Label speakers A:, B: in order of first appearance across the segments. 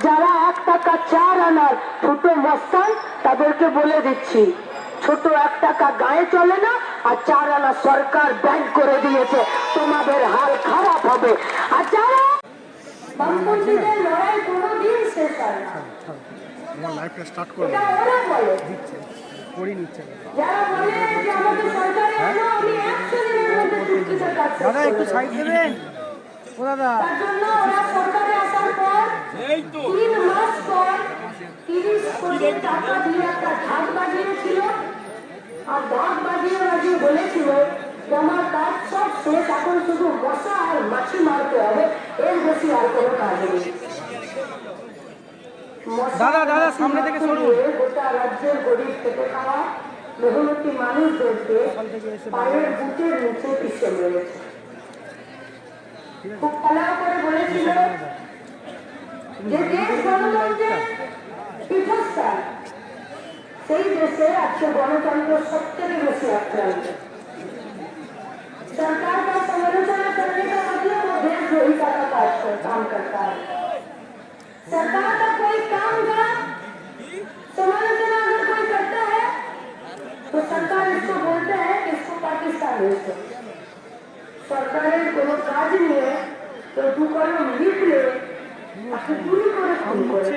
A: যারা 1 টাকা 4 আনার ছোটো মস্তান তাদেরকে বলে দিচ্ছি, ছোট 1 টাকা গায়ে চলে না, আর 4 আনা সরকার ব্যান করে দিয়েছে, তোমাদের হাল খারাপ হবে। আর যারা বামপন্থীদের লড়াই কোনোদিন শেষ হয় না, ওরা বলে যারা বলে যে আমাদের সরকারে এলো, আমি 100 দিনের মধ্যে চুক্তিটার কাজ শেষ করব।
B: একটু সাইড দেবেন
A: তার জন্য ওরা সরকারে আসার পর 3 মাস পর 30 কোটি টাকা দিয়ে একটা ঢাক বাজিয়েছিল, আর ঢাক বাজিয়ে বলেছিল যে আমার কাজ সব শেষ, এখন শুধু মশা আর মাছি মারতে হবে, এর বেশি আর কোনো কাজ নেই।
B: দাদা সামনে থেকে সরুন।
A: গোটা রাজ্যের গরিব খেতে খাওয়া মেহনতি মানুষদেরকে পায়ের বুটের নিচে পিছিয়ে মেরেছে। খুব ভালো করে বলেছিল যে দেশ গণতন্ত্রের পীঠস্থান, সেই দেশে আজকে গণতন্ত্র সবথেকে বেশি আক্রান্ত। सरकार का समालोचना करने का मतलब वो देशद्रोही का काम करता है। सरकार का कोई काम का समालोचना अगर कोई करता है तो सरकार इसको बोलते हैं कि इसको पाकिस्तान भेज दो। सरकारेर कोनो काज निये तो दु कलम लिखले তাকে গুলি করে খুন করে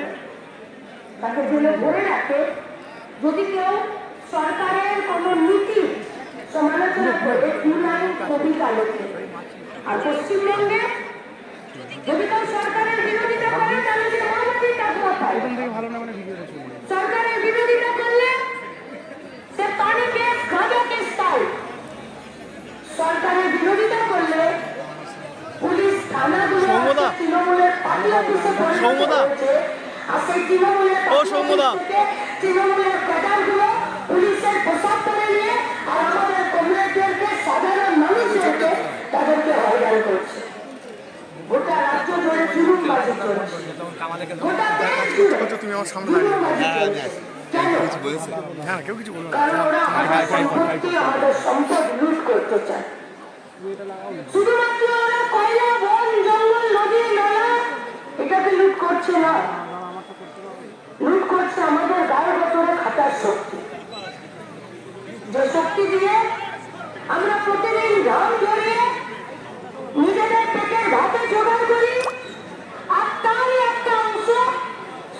A: তাকে জেলে ভরে রাখে। যদি কেউ সরকারের কোনো নীতি সমালোচনা করে 2 লাইন কবিতা লেখে, আর পশ্চিমবঙ্গে যদি কেউ সরকারের বিরোধিতা করে তাহলে সে মানবাধিক টাকা পায়। সরকারের বিরোধিতা করলে সে পানি কেস গাঁজা কেস পায়। সরকারের বিরোধিতা করলে পুলিশ থানাগুলো তৃণমূলের পার্টি অফিসে পরিণত হয়েছে, আর সেই তৃণমূলের তৃণমূলের ক্যাডারগুলো পুলিশের পোশাক পরে নিয়ে আর আমাদের কমরেডদেরকে, সাধারণ মানুষদেরকে তাদেরকে হয়রান করছে। গোটা রাজ্য জুড়ে জুলুমবাজি চলছে, গোটা দেশ জুড়ে জুলুমবাজি চলছে। কারণ ওরা আমাদের সম্পত্তি, আমাদের সম্পদ লুট করতে চায়। শুধুমাত্র ওরা কয়লা, বন, জঙ্গল, নদী, নালা এটাকে লুট করছে না, লুট করছে আমাদের গায়ের ভেতরে খাটার শক্তি, যে শক্তি দিয়ে আমরা প্রতিদিন ঘাম ঝরিয়ে নিজেদের পেটের ভাতে জোগাড় করি, আর তারই একটা অংশ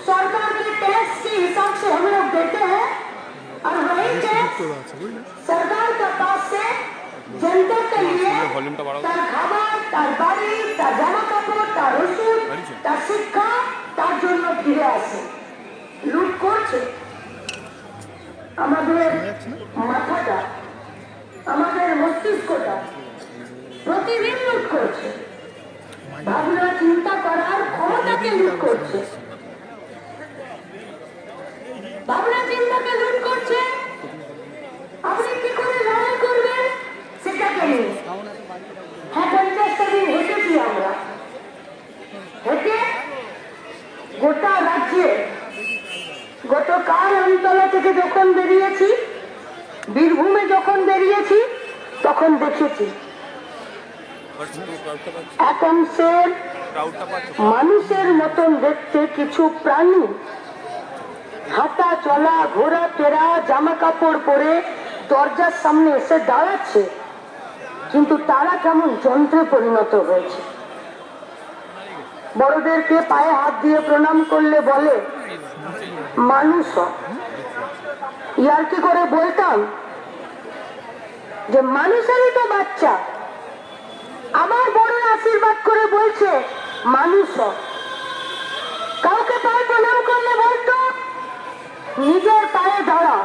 A: सरकार के टैक्स के हिसाब से हम लोग देते हैं, और वही टैक्स सरकार के पास से जनता के लिए তার খাবার, তার বাড়ি, তার জামা কাপড়, তার ওষুধ, তার শিক্ষা, তার জন্য ফিরে আসে। লুট করছে আমাদের মাথাটা, আমাদের মস্তিষ্কটা, প্রতিদিন লুট করছে। ভাবনা চিন্তা করার ক্ষমতাকে লুট করছে, ভাবনা চিন্তাকে লুট করছে। আপনি কি করে লড়াই করবেন সেটাকে নিয়ে। হ্যাঁ, 50টা দিন হেঁটেছি আমরা, হেঁটে গোটা রাজ্যে গতকাল আমতলা থেকে যখন বেরিয়েছি, বীরভূমে যখন বেরিয়েছি, তখন দেখেছি এক অংশের মানুষের মতন দেখতে কিছু প্রাণী হাঁটা চলা, ঘোরা ফেরা, জামা কাপড় পরে দরজার সামনে এসে দাঁড়াচ্ছে, কিন্তু তারা কেমন যন্ত্রে পরিণত হয়েছে। বড়দেরকে পায়ে হাত দিয়ে প্রণাম করলে বলে মানুষ। ইয়ার কি করে বলতাম যে মানুষেরই তো বাচ্চা। আমার বড় আশীর্বাদ করে বলছে মানুষ। কাউকে পায়ে প্রণাম করলে বলতো নিজের পায়ে দাঁড়া।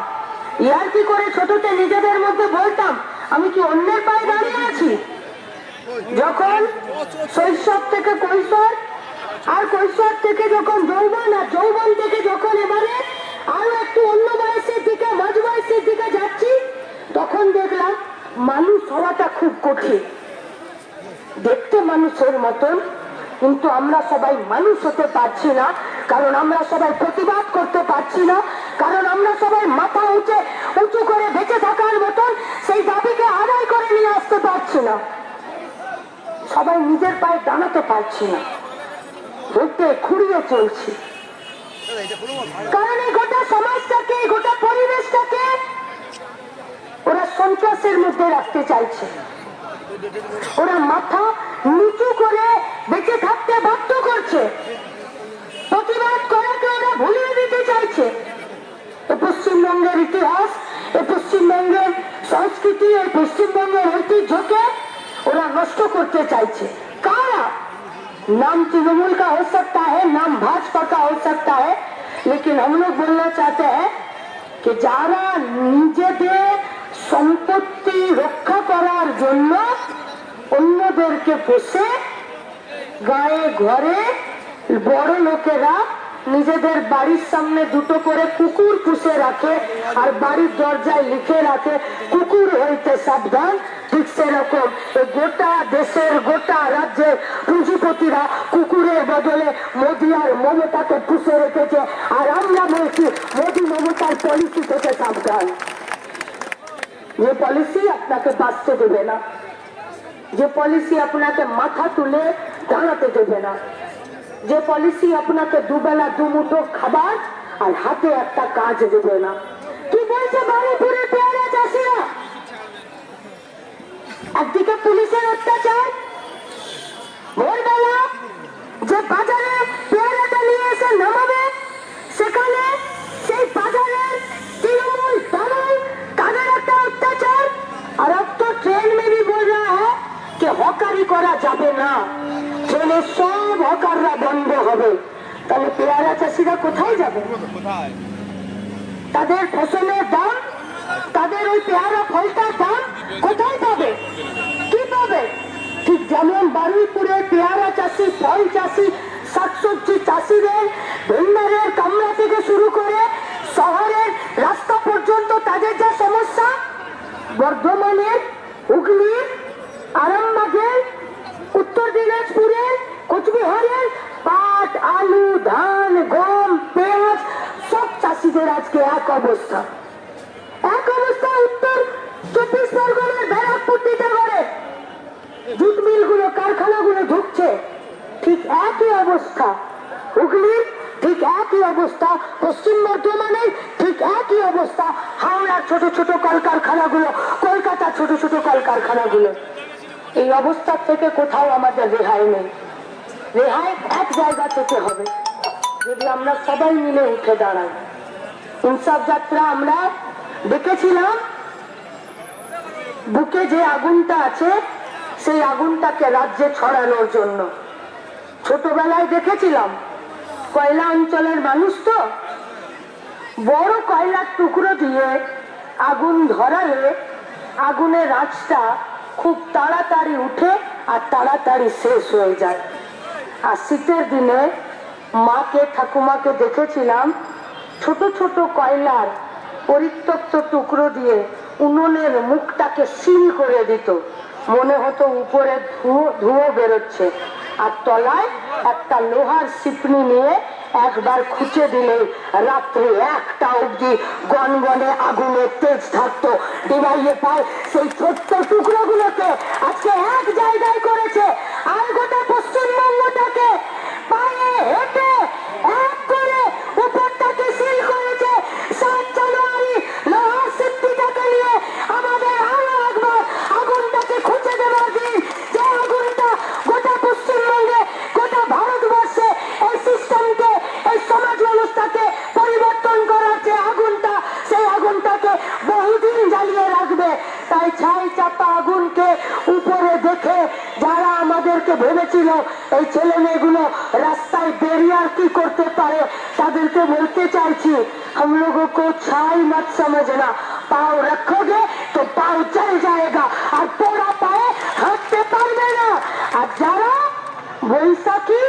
A: ইয়ার কি করে ছোটতে নিজেদের মধ্যে বলতাম আমি কি অন্যের পায়ে দাঁড়িয়ে আছি। যখন শৈশব থেকে কৈশোর, আর কৈশোর থেকে যখন যৌবন, আর যৌবন থেকে যখন এবারে আরো একটু অন্য বয়সের দিকে, মাঝ বয়সের দিকে যাচ্ছি, তখন দেখলাম মানুষ হওয়াটা খুব কঠিন। দেখতে মানুষের মতন, কিন্তু আমরা সবাই মানুষ হতে পারছি না, কারণ আমরা সবাই প্রতিবাদ করতে পারছি না, কারণ আমরা সবাই মাথা উঁচু করে বেঁচে থাকার মতন সেই দাবিকে আদায় করে নিয়ে আসতে পারছি না। সবাই নিজের পায়ে দাঁড়াতে পারছি না, হেঁটে খুঁড়িয়ে চলছি। কারণ এই গোটা সমাজটাকে, এই গোটা পরিবেশটাকে ওরা সন্ত্রাসের মধ্যে রাখতে চাইছে। ওরা মাথা নিচু করে বেঁচে থাকতে বাধ্য করছে, প্রতিবাদ করাকে ওরা ভুলিয়ে দিতে চাইছে। এই পশ্চিমবঙ্গের ইতিহাস, এই পশ্চিমবঙ্গের সংস্কৃতি, এই পশ্চিমবঙ্গের ঐতিহ্যকে ওরা নষ্ট করতে চাইছে। कारा नाम तृणमूल का हो सकता है, नाम भाजपा का हो सकता है, लेकिन हम लोग बोलना चाहते हैं कि যারা নিজেদের সম্পত্তি রক্ষা করার জন্য অন্যদেরকে পোষে, গায়ে ঘরে বড় লোকেরা নিজেদের বাড়ির সামনে দুটো করে কুকুর পুষে রাখে আর বাড়ির দরজায় লিখে রাখে কুকুর হইতে সাবধান, ঠিক সেরকম গোটা দেশের, গোটা রাজ্যের পুঁজিপতিরা কুকুরের বদলে মোদী আর মমতাকে পুষে রেখেছে। আর আমরা বলছি মোদী মমতার পলিসি থেকে সাবধান। যে পলিসি আপনাকে বাঁচতে দেবে না, যে পলিসি আপনাকে মাথা তুলে দাঁড়াতে দেবে না, যে পলিসি আপনাকে দুবেলা দুমুঠো খাবার আর হাতে একটা কাজ দেবে না। কি বলছে বারুইপুরের পেয়ারা চাষিরা? একদিকে পুলিশের অত্যাচার, ভোরবেলা যে বাজারে পেয়ারাটা নিয়ে এসে নামাবে সেখানে সেই বাজারের তৃণমূল দালাল তাদের একটা অত্যাচার। আর अब तो ट्रेन में भी बोल रहा है कि हॉकारी করা যাবে না, ট্রেনের সব হকাররা বন্ধ হবে। তাহলে পেয়ারা চাষিরা কোথায় যাবে? তাদের ফসলের দাম, তাদের ওই পেয়ারা ফলটার দাম কোথায় পাবে? কি পাবে? ঠিক যেমন বারুইপুরের পেয়ারা চাষি, ফল চাষি, শাকসবজি চাষিদের ভেন্ডারের কামরা থেকে শুরু করে শহরের রাস্তা পর্যন্ত তাদের যা সমস্যা, বর্ধমানের, হুগলির, আরামবাগের, উত্তর দিনাজপুরের, কোচবিহারের পাট, আলু, ধান, গম, পেঁয়াজ সব চাষিদের আজকে এক অবস্থা। এক অবস্থা উত্তর 24 পরগনার ব্যারাকপুর টিটাগড়ে জুট মিলগুলো, কারখানাগুলো ঢুকছে, ঠিক একই অবস্থা। হুগলির ঠিক একই অবস্থা, পশ্চিম বর্ধমানের ঠিক একই অবস্থা, হাওড়ার ছোট ছোট কলকারখানাগুলো, কলকাতার ছোট ছোট কলকারখানাগুলো। এই অবস্থা থেকে কোথাও আমাদের রেহাই নেই। রেহাই এক জায়গা থেকে হবে, যদি আমরা সবাই মিলে উঠে দাঁড়াই। ইনসাফ যাত্রা আমরা দেখেছিলাম, বুকে যে আগুনটা আছে সেই আগুনটাকে রাজ্যে ছড়ানোর জন্য। ছোটবেলায় দেখেছিলাম, কয়লা অঞ্চলের মানুষ তো বড় কয়লার টুকরো দিয়ে আগুন ধরালে আগুনের আঁচটা খুব তাড়াতাড়ি উঠে আর তাড়াতাড়ি শেষ হয়ে যায়। আর শীতের দিনে মাকে, ঠাকুমাকে দেখেছিলাম ছোট ছোট কয়লার পরিত্যক্ত টুকরো দিয়ে উনুনের মুখটাকে সিল করে দিত, মনে হতো উপরে ধুয়ো বেরোচ্ছে, আর তলায় একটা লোহার সিপনি নিয়ে একবার খুঁচে দিলে রাত্রে 1টা অবধি গনগনে আগুনের তেজ থাকতো। ডিবাইয়ে পায় সেই ছোট্ট টুকরো গুলোকে আজকে এক জায়গায় করেছে, আর গোটা পশ্চিমবঙ্গটাকে পায়ে হেঁটে এক করে উপরটাকে সিল করেছে। 7 জানুয়ারি লোহার সিপনিটাকে নিয়ে আমাদের আরো একবার আগুনটাকে খুঁজে দেওয়ার দিন, যে আগুনটা গোটা পশ্চিমবঙ্গে, গোটা ভারতবর্ষে এই সিস্টেমকে, এই সমাজ ব্যবস্থাকে পরিবর্তন করার যে আগুনটা, সেই আগুনটাকে বহুদিন জ্বালিয়ে রাখবে। তাই ছাই চাপা আগুনকে উপরে দেখে যারা আমাদেরকে ভেবেছিল এই ছেলে মেয়েগুলো রাস্তায় বেরিয়ে আর কি করতে পারে, তাদেরকে বলতে চাইছি, हम लोगों को छाई मत समझना, पाँव रखोगे तो पाँव चल जाएगा, और पोड़ा पाए হাঁটতে পারবে না। আর যারা বৈশাখী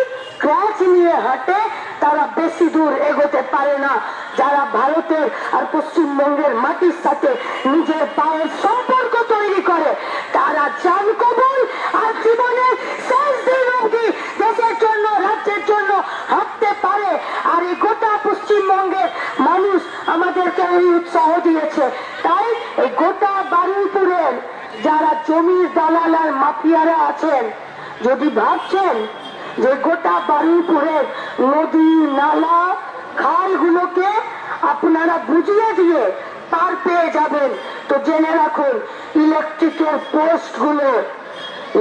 A: ক্র্যাচ নিয়ে হাঁটে তারা বেশি দূর এগোতে পারে না। যারা ভারতের আর পশ্চিমবঙ্গের মাটির সাথে নিজের পায়ের সম্পর্ক তৈরি করে তারা জান কবুল আর জীবনের শেষ দিন অবধি দেশের জন্য, রাজ্যের জন্য হাঁটতে পারে। আর এই গোটা পশ্চিমবঙ্গের মানুষ আমাদেরকে এই উৎসাহ দিয়েছে। তাই এই গোটা বারুইপুরের যারা জমির দালাল আর মাফিয়ারা আছেন, যদি ভাবছেন যে গোটা বারুইপুরের নদী, নালা, খাল আপনারা বুঝিয়ে দিয়ে তার পেয়ে যাবেন। তো জেনে রাখুন, ইলেকট্রিকের পোস্টগুলো,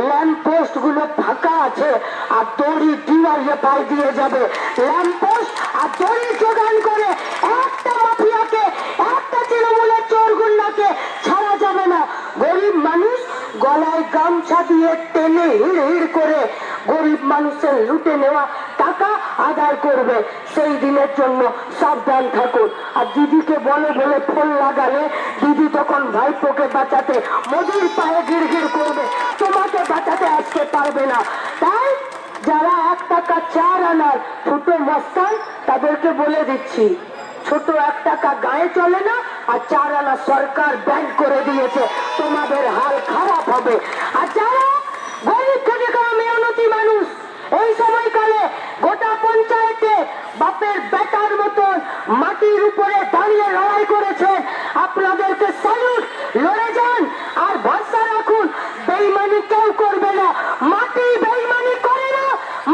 A: ল্যাম্প পোস্ট গুলো ফাঁকা আছে, আর দড়ি ডিওয়াইএফআই দিয়ে যাবে। ল্যাম্প পোস্ট আর দড়ি যোগান করে একটা মাফিয়াকে, একটা তৃণমূলের চোর গুন্ডাকে ছাড়া যাবে না। গরিব মানুষ গলায় গামছা দিয়ে টেনে হিড় হিড় করে গরিব মানুষের লুটে নেওয়া টাকা আদায় করবে। সেই দিনের জন্য সাবধান থাকুন। আর দিদিকে বলে বলে ফোন লাগালে দিদি তখন ভাইপোকে বাঁচাতে মোদির পায়ে গির গির করবে, তোমাকে বাঁচাতে আসতে পারবে না। তাই যারা 1 টাকা 4 আনার ছোট মস্তান, তাদেরকে বলে দিচ্ছি, ছোট 1 টাকা গায়ে চলে না, আর 4 আনা সরকার ব্যান করে দিয়েছে, তোমাদের হাল খারাপ হবে। আর যারা গরিব খেটে খাওয়া মেহনতি মানুষ, এই সময়কালে গোটা পঞ্চায়েতে বাপের বেটার মতন মাটির উপরে দাঁড়িয়ে লড়াই করেছেন, আপনাদেরকে স্যালুট। লড়ে যান আর ভরসা রাখুন, বেইমানি কেউ করবে না। মাটি বেইমানি করে না,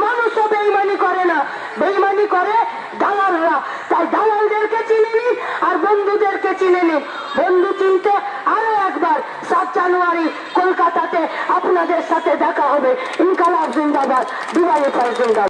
A: মানুষও বেইমানি করে না, বেইমানি করে দালালরা। তাই দালালদেরকে চিনে নিন আর বন্ধুদেরকে চিনে নিন। বন্ধু চিনতে আরো একবার 7 জানুয়ারি কলকাতাতে আপনাদের সাথে দেখা হবে। ইনকালাব জিন্দাবাদ, ডিওয়াইএফআই জিন্দাবাদ।